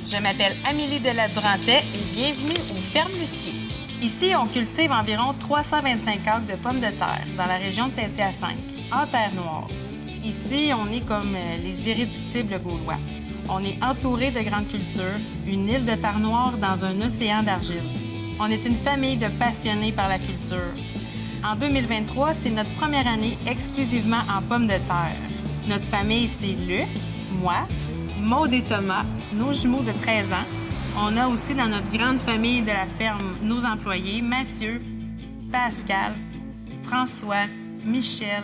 Je m'appelle Amélie Deladurantais et bienvenue aux Fermes Lucie. Ici, on cultive environ 325 acres de pommes de terre dans la région de Saint-Hyacinthe, en terre noire. Ici, on est comme les irréductibles gaulois. On est entouré de grandes cultures, une île de terre noire dans un océan d'argile. On est une famille de passionnés par la culture. En 2023, c'est notre première année exclusivement en pommes de terre. Notre famille, c'est Luc, moi, Maude et Thomas, nos jumeaux de 13 ans. On a aussi dans notre grande famille de la ferme nos employés Mathieu, Pascal, François, Michel,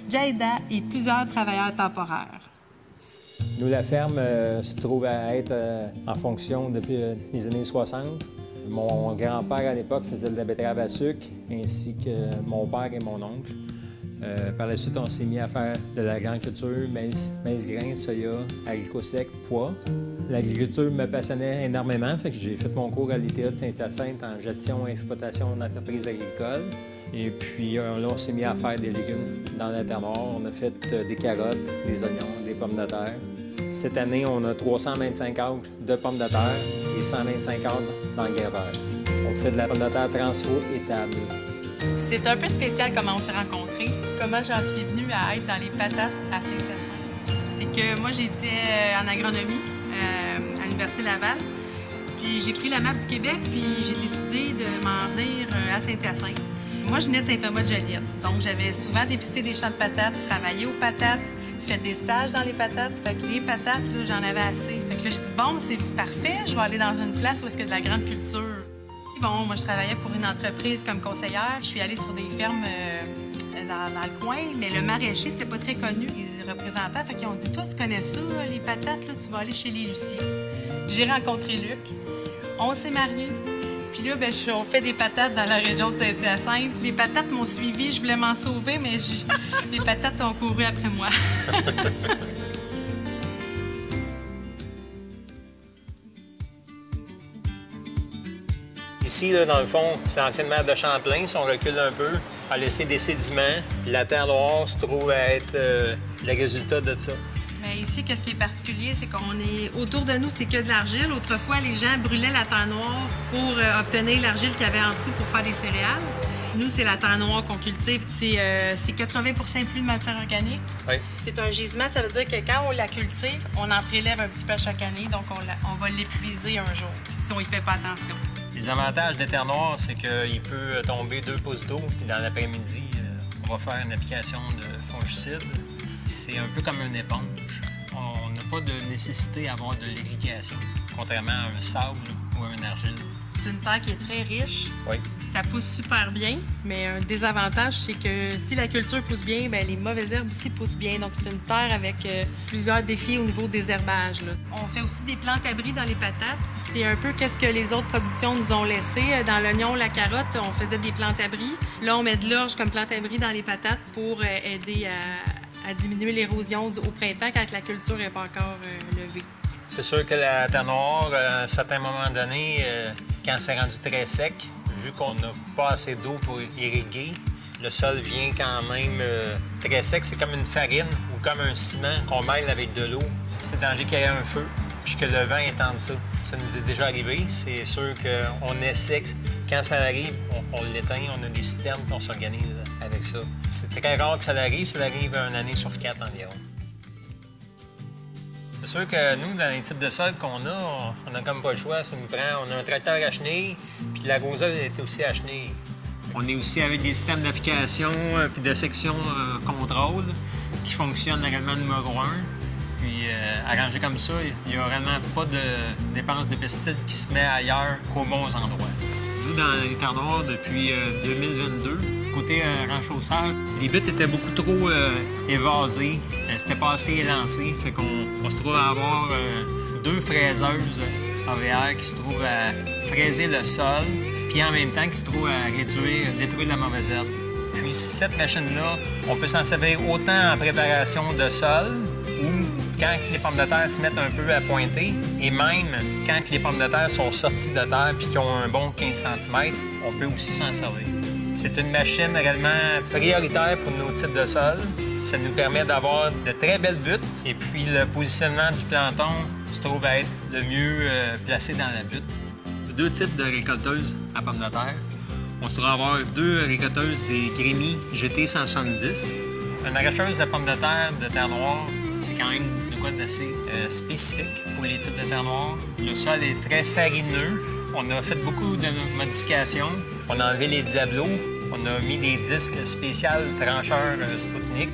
Jaïda et plusieurs travailleurs temporaires. Nous, la ferme se trouve à être en fonction depuis les années 60. Mon grand-père, à l'époque, faisait de la betterave à sucre, ainsi que mon père et mon oncle. Par la suite, on s'est mis à faire de la grande culture, maïs grains, soya, haricots secs, pois. L'agriculture me passionnait énormément, fait que j'ai fait mon cours à l'ITA de Saint-Hyacinthe en gestion et exploitation d'entreprises agricoles. Et puis là, on s'est mis à faire des légumes dans la terre noire. On a fait des carottes, des oignons, des pommes de terre. Cette année, on a 325 acres de pommes de terre et 125 acres d'engrais. On fait de la pomme de terre transfo étable. C'est un peu spécial comment on s'est rencontrés, comment j'en suis venue à être dans les patates à Saint-Hyacinthe. C'est que moi, j'étais en agronomie à l'Université Laval, puis j'ai pris la map du Québec, puis j'ai décidé de m'en venir à Saint-Hyacinthe. Moi, je venais de Saint-Thomas-de-Joliette, donc j'avais souvent dépisté des champs de patates, travaillé aux patates, fait des stages dans les patates, fait que les patates, là, j'en avais assez. Fait que là, je dis bon, c'est parfait, je vais aller dans une place où est-ce qu'il y a de la grande culture. Bon, moi, je travaillais pour une entreprise comme conseillère. Je suis allée sur des fermes dans le coin, mais le maraîcher, c'était pas très connu, les représentants. Fait qu'ils ont dit, toi, tu connais ça, les patates, là, tu vas aller chez les Lucie. J'ai rencontré Luc. On s'est mariés. Puis là, on fait des patates dans la région de Saint-Hyacinthe. Les patates m'ont suivi, je voulais m'en sauver, mais les patates ont couru après moi. Ici, là, dans le fond, c'est l'ancienne mer de Champlain. Si on recule un peu, a laissé des sédiments. Puis la terre noire se trouve à être le résultat de ça. Mais ici, qu'est-ce qui est particulier, c'est qu'on est autour de nous, c'est que de l'argile. Autrefois, les gens brûlaient la terre noire pour obtenir l'argile qu'il y avait en dessous pour faire des céréales. Nous, c'est la terre noire qu'on cultive. C'est 80 plus de matière organique. Oui. C'est un gisement, ça veut dire que quand on la cultive, on en prélève un petit peu chaque année, donc on va l'épuiser un jour, si on y fait pas attention. Les avantages des terres noires, c'est qu'il peut tomber 2 pouces d'eau, puis dans l'après-midi, on va faire une application de fongicide. C'est un peu comme une éponge. On n'a pas de nécessité à avoir de l'irrigation, contrairement à un sable ou à une argile. C'est une terre qui est très riche. Oui. Ça pousse super bien, mais un désavantage, c'est que si la culture pousse bien, bien, les mauvaises herbes aussi poussent bien. Donc, c'est une terre avec plusieurs défis au niveau des herbages. Là. On fait aussi des plantes-abris dans les patates. C'est un peu qu'est-ce que les autres productions nous ont laissé. Dans l'oignon, la carotte, on faisait des plantes-abris. Là, on met de l'orge comme plante-abri dans les patates pour aider à diminuer l'érosion au printemps quand la culture n'est pas encore levée. C'est sûr que la terre noire, à un certain moment donné, quand c'est rendu très sec, vu qu'on n'a pas assez d'eau pour irriguer, le sol vient quand même très sec. C'est comme une farine ou comme un ciment qu'on mêle avec de l'eau. C'est danger qu'il y ait un feu, puis que le vent étende ça. Ça nous est déjà arrivé. C'est sûr qu'on essaie, quand ça arrive, on l'éteint, on a des citernes, puis on s'organise avec ça. C'est très rare que ça arrive une année sur 4 environ. C'est sûr que nous, dans les types de sols qu'on a, on n'a comme pas le choix. Ça nous prend, on a un tracteur à chenille, puis l'arroseuse est aussi à chenille. On est aussi avec des systèmes d'application puis de section contrôle qui fonctionnent également numéro 1. Puis arrangé comme ça, il n'y a vraiment pas de dépenses de pesticides qui se met ailleurs qu'aux bons endroits. Nous, dans les terres noires, depuis 2022, côté renchausseur. Les buttes étaient beaucoup trop évasées, c'était pas assez élancé, fait qu'on se trouve à avoir 2 fraiseuses AVR qui se trouvent à fraiser le sol, puis en même temps qui se trouvent à détruire la mauvaise herbe. Puis cette machine-là, on peut s'en servir autant en préparation de sol ou quand les pommes de terre se mettent un peu à pointer, et même quand les pommes de terre sont sorties de terre et qu'ils ont un bon 15 cm, on peut aussi s'en servir. C'est une machine réellement prioritaire pour nos types de sol. Ça nous permet d'avoir de très belles buttes et puis le positionnement du planton se trouve à être le mieux placé dans la butte. 2 types de récolteuses à pommes de terre. On se trouve à avoir 2 récolteuses des Grémy GT170. Une arracheuse à pommes de terre noire, c'est quand même de quoi d'assez spécifique pour les types de terre noire. Le sol est très farineux. On a fait beaucoup de modifications. On a enlevé les diablos. On a mis des disques spéciaux trancheurs Sputnik.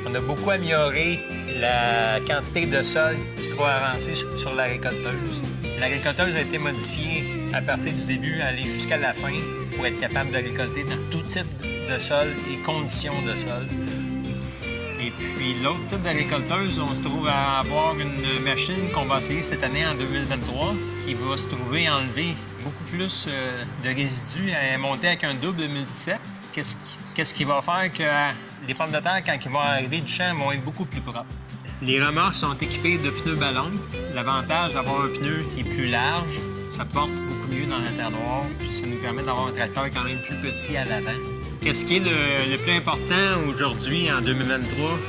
On a beaucoup amélioré la quantité de sol qui se trouve avancée sur la récolteuse. La récolteuse a été modifiée à partir du début, aller jusqu'à la fin pour être capable de récolter dans tout type de sol et conditions de sol. Et puis l'autre type de récolteuse, on se trouve à avoir une machine qu'on va essayer cette année en 2023 qui va se trouver à enlever beaucoup plus de résidus, à monter avec un double multiset. Qu'est-ce qui va faire que les pommes de terre, quand ils vont arriver du champ, vont être beaucoup plus propres. Les remorques sont équipées de pneus ballons. L'avantage d'avoir un pneu qui est plus large, ça porte beaucoup mieux dans la terre noire, puis ça nous permet d'avoir un tracteur quand même plus petit à l'avant. Qu'est-ce qui est le plus important aujourd'hui, en 2023?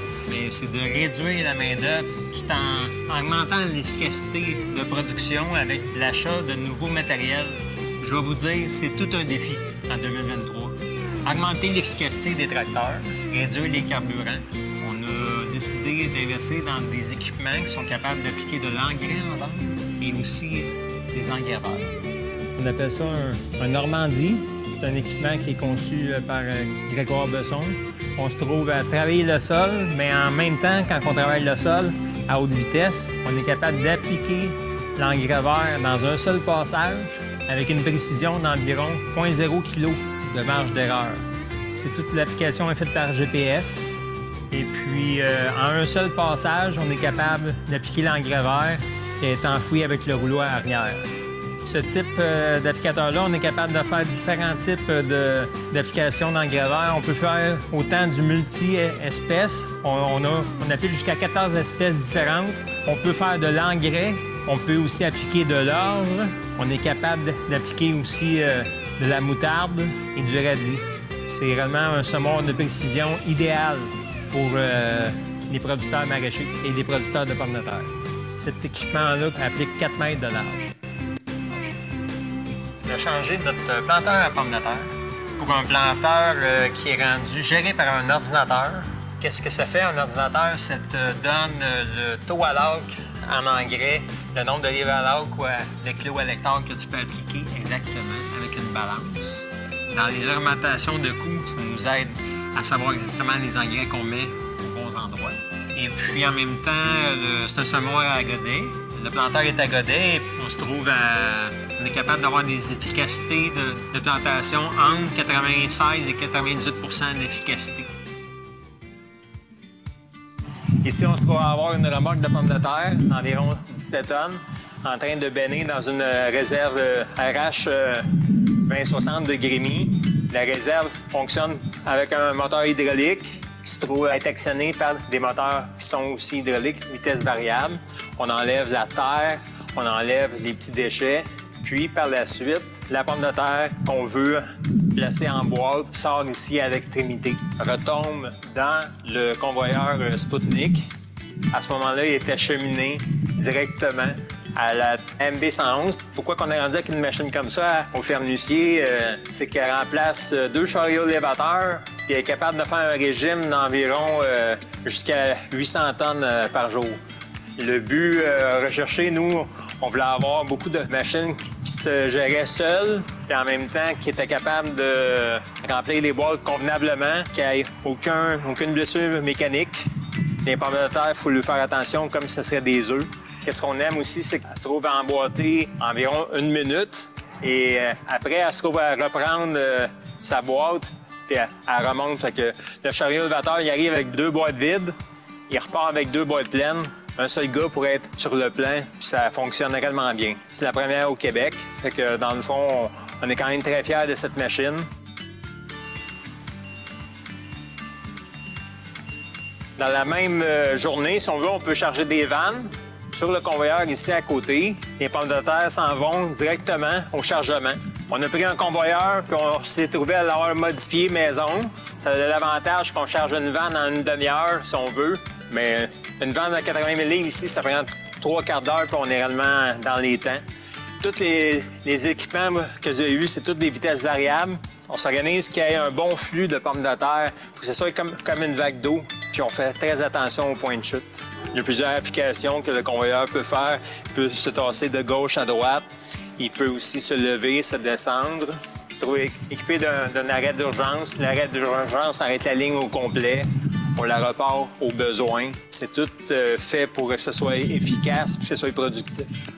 C'est de réduire la main-d'œuvre tout en augmentant l'efficacité de production avec l'achat de nouveaux matériels. Je vais vous dire, c'est tout un défi en 2023. Augmenter l'efficacité des tracteurs, réduire les carburants. On a décidé d'investir dans des équipements qui sont capables d'appliquer de l'engrais en vente et aussi des engraisseurs. On appelle ça un Normandie. C'est un équipement qui est conçu par Grégoire Besson. On se trouve à travailler le sol, mais en même temps, quand on travaille le sol à haute vitesse, on est capable d'appliquer l'engrais vert dans un seul passage avec une précision d'environ 0,0 kg de marge d'erreur. Toute l'application est faite par GPS. Et puis, en un seul passage, on est capable d'appliquer l'engrais vert qui est enfoui avec le rouleau arrière. Ce type d'applicateur-là, on est capable de faire différents types d'applications d'engrais vert. On peut faire autant du multi-espèces. On applique jusqu'à 14 espèces différentes. On peut faire de l'engrais. On peut aussi appliquer de l'orge. On est capable d'appliquer aussi de la moutarde et du radis. C'est vraiment un semoir de précision idéal pour les producteurs maraîchers et les producteurs de pommes de terre. Cet équipement-là applique 4 mètres de large. On a changé notre planteur à pommes de terre pour un planteur qui est géré par un ordinateur. Qu'est-ce que ça fait, un ordinateur? Ça te donne le taux à l'acre en engrais, le nombre de livres à l'acre ou le kilo à l'hectare que tu peux appliquer exactement avec une balance. Dans les augmentations de coûts, ça nous aide à savoir exactement les engrais qu'on met aux bons endroits. Et puis en même temps, c'est un semoir à godet. Le planteur est à godet et on est capable d'avoir des efficacités de plantation entre 96 et 98 % d'efficacité. Ici, on se trouve à avoir une remorque de pommes de terre d'environ 17 tonnes en train de benner dans une réserve RH 2060 de Grémy. La réserve fonctionne avec un moteur hydraulique qui se trouve à être actionné par des moteurs qui sont aussi hydrauliques, vitesse variable. On enlève la terre, on enlève les petits déchets. Puis, par la suite, la pomme de terre qu'on veut placer en boîte sort ici à l'extrémité, retombe dans le convoyeur Sputnik. À ce moment-là, il est acheminé directement à la MB111. Pourquoi on est rendu avec une machine comme ça au ferme-huissier? C'est qu'elle remplace 2 chariots élévateurs et elle est capable de faire un régime d'environ jusqu'à 800 tonnes par jour. Le but recherché, nous, on voulait avoir beaucoup de machines qui se géraient seules, et en même temps qui étaient capables de remplir les boîtes convenablement, qu'il n'y ait aucune blessure mécanique. Les pommes de terre, il faut lui faire attention comme si ce serait des œufs. Qu'est-ce qu'on aime aussi, c'est qu'elle se trouve à emboîter environ 1 minute. Et après, elle se trouve à reprendre sa boîte puis elle remonte. Fait que le chariot élevateur, il arrive avec 2 boîtes vides, il repart avec 2 boîtes pleines. Un seul gars pourrait être sur le plan, puis ça fonctionne réellement bien. C'est la première au Québec, fait que dans le fond, on est quand même très fiers de cette machine. Dans la même journée, si on veut, on peut charger des vannes. Sur le convoyeur ici à côté, les pommes de terre s'en vont directement au chargement. On a pris un convoyeur, puis on s'est trouvé à l'avoir modifié maison. Ça a l'avantage qu'on charge une vanne en une demi-heure, si on veut. Mais une vanne de 80 000 livres ici, ça prend 3/4 d'heure, puis on est réellement dans les temps. Tous les équipements que j'ai eus, c'est toutes des vitesses variables. On s'organise qu'il y ait un bon flux de pommes de terre. Il faut que ce soit comme une vague d'eau. Puis on fait très attention au point de chute. Il y a plusieurs applications que le convoyeur peut faire. Il peut se tasser de gauche à droite. Il peut aussi se lever, se descendre. Il se trouve équipé d'un arrêt d'urgence. L'arrêt d'urgence arrête la ligne au complet. On la repart au besoin. C'est tout fait pour que ce soit efficace et que ce soit productif.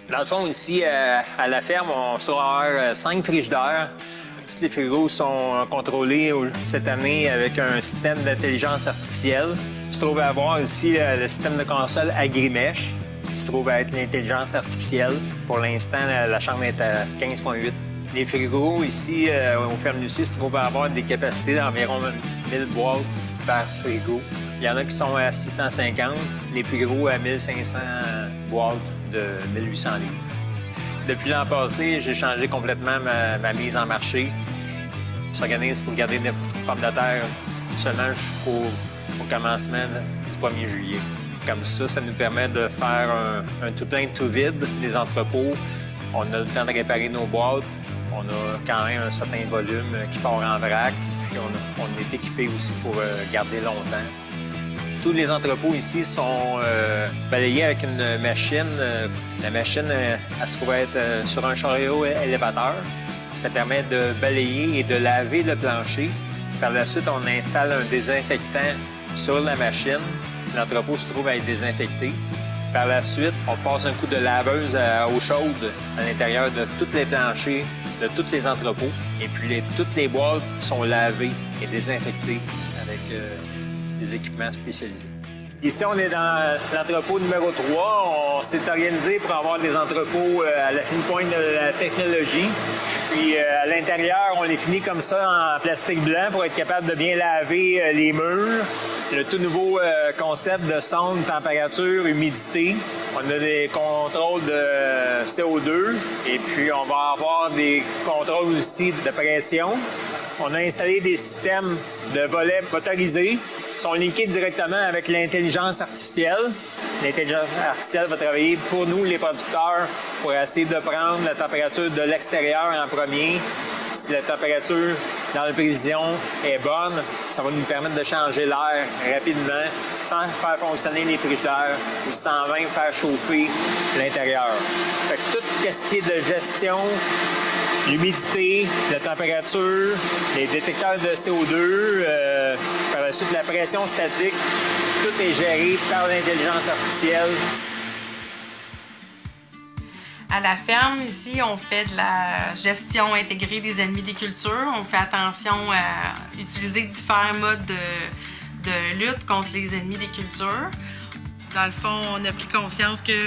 Dans le fond, ici, à la ferme, on se trouve avoir 5 frigidaires. Tous les frigos sont contrôlés cette année avec un système d'intelligence artificielle. Il se trouve à avoir ici le système de console Agrimesh, qui se trouve à être l'intelligence artificielle. Pour l'instant, la chambre est à 15,8. Les frigos ici, au Ferme Lucie, se trouvent à avoir des capacités d'environ 1000 boîtes par frigo. Il y en a qui sont à 650, les plus gros à 1500 boîtes de 1800 livres. Depuis l'an passé, j'ai changé complètement ma mise en marché. On s'organise pour garder des pommes de terre seulement jusqu'au commencement du 1er juillet. Comme ça nous permet de faire un tout plein tout vide des entrepôts. On a le temps de réparer nos boîtes. On a quand même un certain volume qui part en vrac. Puis on est équipé aussi pour garder longtemps. Tous les entrepôts ici sont balayés avec une machine. La machine, elle se trouve être sur un chariot élévateur. Ça permet de balayer et de laver le plancher. Par la suite, on installe un désinfectant sur la machine. L'entrepôt se trouve à être désinfecté. Par la suite, on passe un coup de laveuse à eau chaude à l'intérieur de tous les planchers, de tous les entrepôts. Et puis, toutes les boîtes sont lavées et désinfectées avec des équipements spécialisés. Ici, on est dans l'entrepôt numéro 3. On s'est organisé pour avoir des entrepôts à la fine pointe de la technologie. Puis à l'intérieur, on les finit comme ça en plastique blanc pour être capable de bien laver les murs. Le tout nouveau concept de sonde, température, humidité. On a des contrôles de CO2 et puis on va avoir des contrôles aussi de pression. On a installé des systèmes de volets motorisés qui sont linkés directement avec l'intelligence artificielle. L'intelligence artificielle va travailler pour nous, les producteurs, pour essayer de prendre la température de l'extérieur en premier. Si la température dans la prévision est bonne, ça va nous permettre de changer l'air rapidement sans faire fonctionner les frigidaires ou sans même faire chauffer l'intérieur. Fait que tout ce qui est de gestion, l'humidité, la température, les détecteurs de CO2, par la suite la pression statique, tout est géré par l'intelligence artificielle. À la ferme, ici, on fait de la gestion intégrée des ennemis des cultures. On fait attention à utiliser différents modes de lutte contre les ennemis des cultures. Dans le fond, on a pris conscience que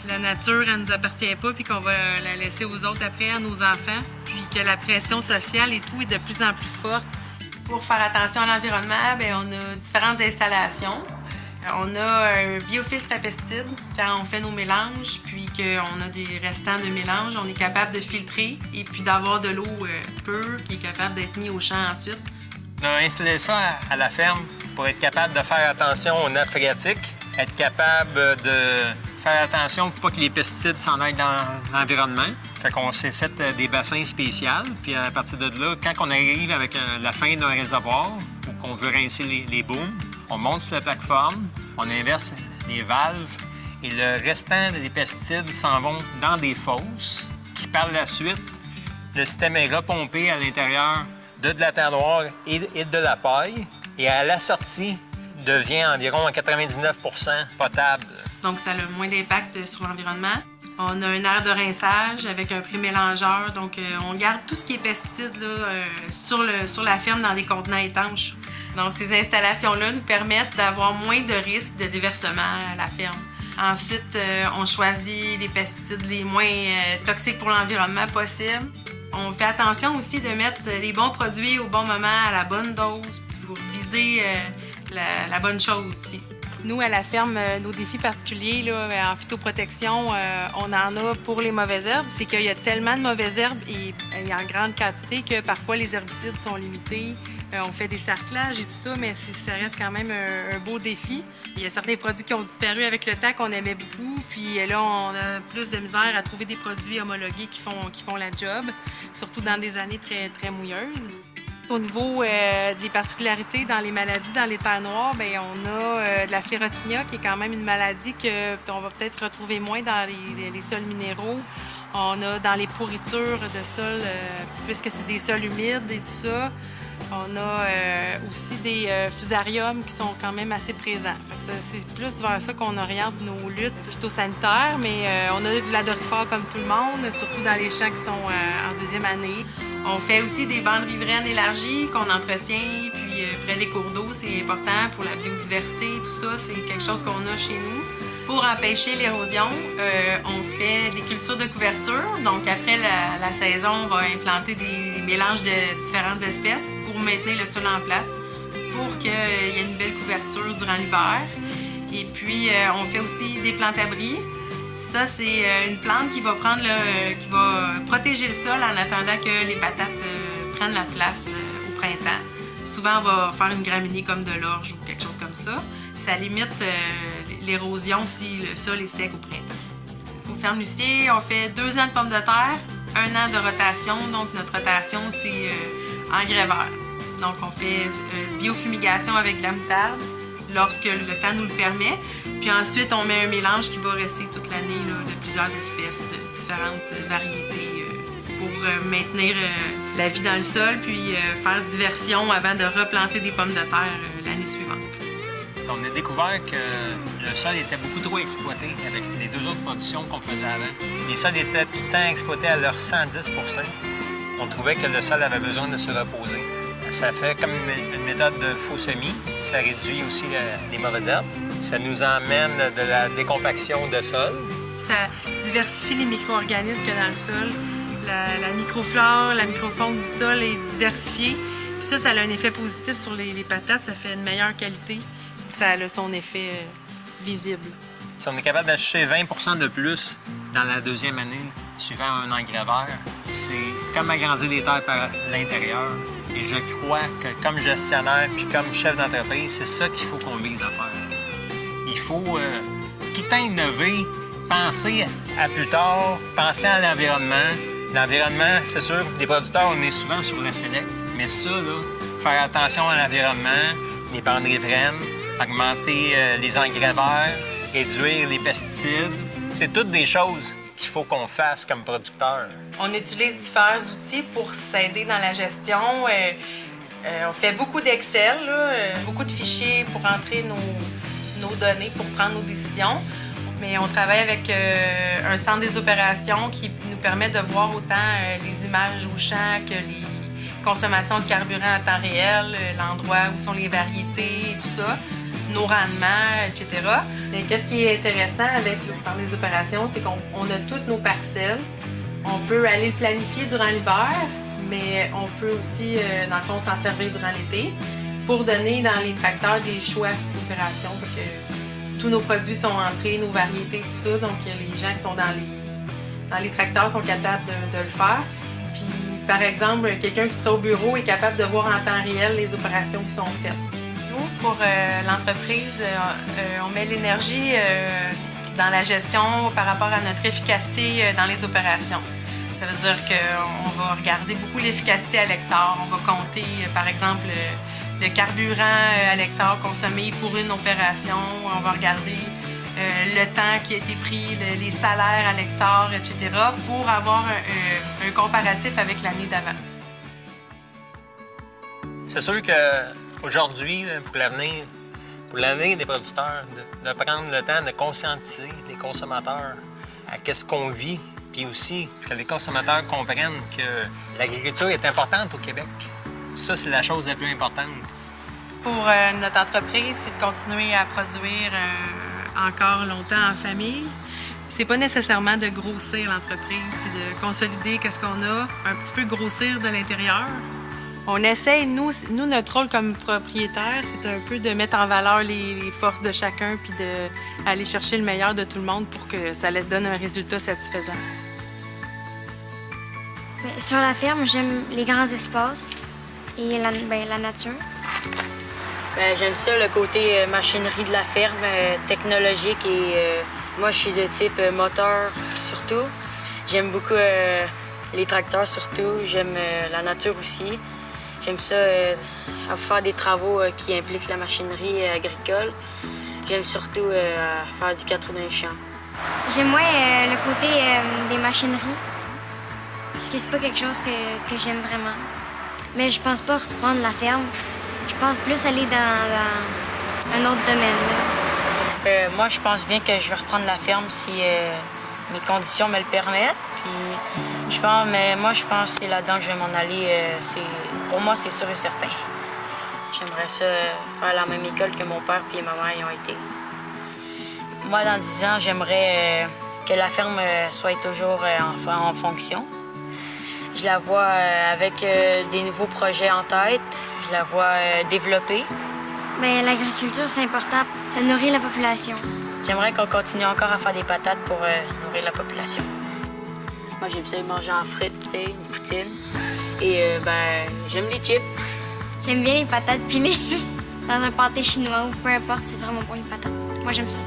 la nature, elle ne nous appartient pas puis qu'on va la laisser aux autres après, à nos enfants. Puis que la pression sociale et tout est de plus en plus forte. Pour faire attention à l'environnement, bien, on a différentes installations. On a un biofiltre à pesticides quand on fait nos mélanges, puis qu'on a des restants de mélange, on est capable de filtrer et puis d'avoir de l'eau pure qui est capable d'être mise au champ ensuite. On a installé ça à la ferme pour être capable de faire attention aux nappes phréatiques, être capable de faire attention pour pas que les pesticides s'en aillent dans l'environnement. Fait qu'on s'est fait des bassins spéciaux, puis à partir de là, quand on arrive avec la fin d'un réservoir ou qu'on veut rincer les booms, on monte sur la plateforme, on inverse les valves et le restant des pesticides s'en vont dans des fosses qui, par la suite, le système est repompé à l'intérieur de la terre noire et de la paille et à la sortie devient environ à 99% potable. Donc, ça a le moins d'impact sur l'environnement. On a une aire de rinçage avec un pré-mélangeur. Donc, on garde tout ce qui est pesticides là, sur la ferme dans des contenants étanches. Donc, ces installations-là nous permettent d'avoir moins de risques de déversement à la ferme. Ensuite, on choisit les pesticides les moins toxiques pour l'environnement possible. On fait attention aussi de mettre les bons produits au bon moment, à la bonne dose, pour viser la bonne chose aussi. Nous, à la ferme, nos défis particuliers là, en phytoprotection, on en a pour les mauvaises herbes. C'est qu'il y a tellement de mauvaises herbes et en grande quantité que parfois les herbicides sont limités. On fait des sarclages et tout ça, mais ça reste quand même un beau défi. Il y a certains produits qui ont disparu avec le temps qu'on aimait beaucoup, puis là, on a plus de misère à trouver des produits homologués qui font la job, surtout dans des années très, très mouilleuses. Au niveau des particularités dans les maladies dans les terres noires, bien, on a de la sclérotinia, qui est quand même une maladie qu'on va peut-être retrouver moins dans les sols minéraux. On a dans les pourritures de sols, puisque c'est des sols humides et tout ça. On a aussi des fusariums qui sont quand même assez présents. C'est plus vers ça qu'on oriente nos luttes phytosanitaires, mais on a de la dorifère comme tout le monde, surtout dans les champs qui sont en deuxième année. On fait aussi des bandes riveraines élargies qu'on entretient, puis près des cours d'eau, c'est important pour la biodiversité, tout ça, c'est quelque chose qu'on a chez nous. Pour empêcher l'érosion, on fait des cultures de couverture. Donc, après la saison, on va implanter des mélanges de différentes espèces pour maintenir le sol en place, pour qu'il y ait une belle couverture durant l'hiver. Et puis, on fait aussi des plantes abris. Ça, c'est une plante qui va protéger le sol en attendant que les patates prennent la place au printemps. Souvent, on va faire une graminée comme de l'orge ou quelque chose comme ça. Ça limite l'érosion si le sol est sec au printemps. Au ferme Lucier, on fait 2 ans de pommes de terre, 1 an de rotation. Donc, notre rotation, c'est engrais vert. Donc, on fait biofumigation avec de la moutarde lorsque le temps nous le permet. Puis ensuite, on met un mélange qui va rester toute l'année de plusieurs espèces de différentes variétés pour maintenir la vie dans le sol, puis faire diversion avant de replanter des pommes de terre l'année suivante. On a découvert que le sol était beaucoup trop exploité avec les 2 autres productions qu'on faisait avant. Les sols étaient tout le temps exploités à leur 110 %. On trouvait que le sol avait besoin de se reposer. Ça fait comme une méthode de faux semis. Ça réduit aussi les mauvaises herbes. Ça nous emmène de la décompaction de sol. Ça diversifie les micro-organismes qu'il y a dans le sol. La microflore, la microfaune du sol est diversifiée. Puis ça a un effet positif sur les patates. Ça fait une meilleure qualité. Ça a son effet visible. Si on est capable d'acheter 20 % de plus dans la 2e année suivant un engrais vert, c'est comme agrandir les terres par l'intérieur. Et je crois que comme gestionnaire puis comme chef d'entreprise, c'est ça qu'il faut qu'on vise à faire. Il faut tout le temps innover, penser à plus tard, penser à l'environnement. L'environnement, c'est sûr, les producteurs, on est souvent sur le Sénèque, mais ça, là, faire attention à l'environnement, les bandes riveraines, augmenter les engrais verts, réduire les pesticides, c'est toutes des choses qu'il faut qu'on fasse comme producteur. On utilise divers outils pour s'aider dans la gestion. On fait beaucoup d'Excel, beaucoup de fichiers pour entrer nos données pour prendre nos décisions. Mais on travaille avec un centre des opérations qui nous permet de voir autant les images au champ que les consommations de carburant à temps réel, l'endroit où sont les variétés et tout ça, nos rendements, etc. Mais qu'est-ce qui est intéressant avec le centre des opérations, c'est qu'on a toutes nos parcelles. On peut aller le planifier durant l'hiver, mais on peut aussi, dans le fond, s'en servir durant l'été pour donner dans les tracteurs des choix d'opération. Tous nos produits sont entrés, nos variétés, tout ça. Donc, les gens qui sont dans les tracteurs sont capables de le faire. Puis, par exemple, quelqu'un qui sera au bureau est capable de voir en temps réel les opérations qui sont faites. Nous, pour l'entreprise, on met l'énergie dans la gestion par rapport à notre efficacité dans les opérations. Ça veut dire qu'on va regarder beaucoup l'efficacité à l'hectare. On va compter, par exemple, le carburant à l'hectare consommé pour une opération. On va regarder le temps qui a été pris, les salaires à l'hectare, etc., pour avoir un comparatif avec l'année d'avant. C'est sûr qu'aujourd'hui, pour l'avenir des producteurs, de prendre le temps de conscientiser les consommateurs à qu'est-ce qu'on vit, puis aussi que les consommateurs comprennent que l'agriculture est importante au Québec. Ça, c'est la chose la plus importante. Pour notre entreprise, c'est de continuer à produire encore longtemps en famille. C'est pas nécessairement de grossir l'entreprise, c'est de consolider qu'est-ce qu'on a, un petit peu grossir de l'intérieur. On essaye, nous, notre rôle comme propriétaire, c'est un peu de mettre en valeur les forces de chacun puis d'aller chercher le meilleur de tout le monde pour que ça leur donne un résultat satisfaisant. Sur la ferme, j'aime les grands espaces et la nature. J'aime ça, le côté machinerie de la ferme, technologique et moi, je suis de type moteur surtout. J'aime beaucoup les tracteurs surtout. J'aime la nature aussi. J'aime ça faire des travaux qui impliquent la machinerie agricole. J'aime surtout faire du 4 roues dans les champs. J'aime moins le côté des machineries, puisque c'est pas quelque chose que j'aime vraiment. Mais je pense pas reprendre la ferme. Je pense plus aller dans un autre domaine. Moi, je pense bien que je vais reprendre la ferme si mes conditions me le permettent. Puis, je pense que c'est là-dedans que je vais m'en aller. Pour moi, c'est sûr et certain. J'aimerais ça faire la même école que mon père et ma mère y ont été. Moi, dans 10 ans, j'aimerais que la ferme soit toujours en fonction. Je la vois avec des nouveaux projets en tête. Je la vois développer. L'agriculture, c'est important. Ça nourrit la population. J'aimerais qu'on continue encore à faire des patates pour nourrir la population. Moi, j'aime ça manger en frites, tu sais, une poutine. Et j'aime les chips. J'aime bien les patates pilées. Dans un pâté chinois ou peu importe, c'est vraiment bon les patates. Moi, j'aime ça.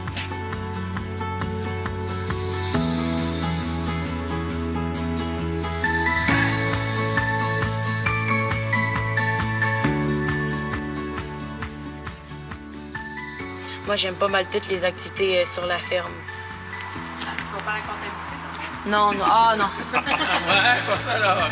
Moi, j'aime pas mal toutes les activités sur la ferme. Tu vas faire la comptabilité? Non, non. Ah, non. Ouais, pas ça, là.